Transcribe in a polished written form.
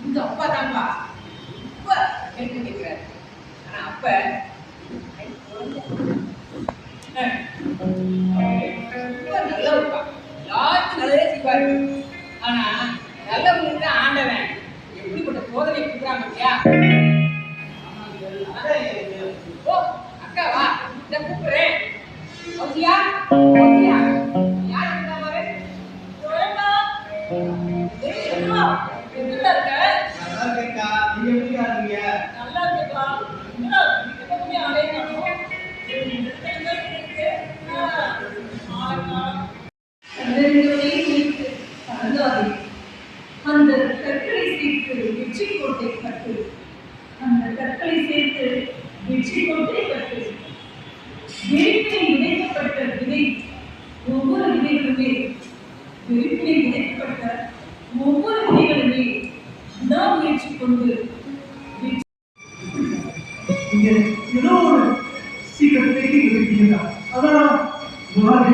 உங்க அப்பா தான்பா ரொம்ப கேள்வி கேட்கிறாரு. ஆனா அப்ப ரொம்ப நல்லவருப்பா, எல்லாருக்கும் நல்லதே செய்வாரு. ஆனா நல்லவங்களுக்கு ஆண்டவன் எப்படிப்பட்ட சோதனை கொடுக்குறாங்க இல்லையா? ஓ அக்காவா, இதை கூப்பிடுறேன். ஓகேயா ஓகேயா, யார் இருந்தா பாரு. நல்லா இருக்கேக்கா, நீங்க எப்படி இருக்கீங்க? நல்லா இருக்கேக்கா. என்னடா எப்பவுமே ஆளே காணோம். அந்த கற்களை சேர்த்து வெற்றி கோட்டை கட்டு, அந்த கற்களை சேர்த்து வெற்றி கோட்டை கட்டு. வெறுப்பினை விதைக்கப்பட்ட விதை, ஒவ்வொரு விதைகளுமே வெறுப்பினை விதைக்கப்பட்ட ஒவ்வொரு விதைகளுமே விடாமுயற்சி கொண்டு ஏதோ ஒரு சீக்கிரம் தேடி விடுவீங்களா? அதெல்லாம் நாளை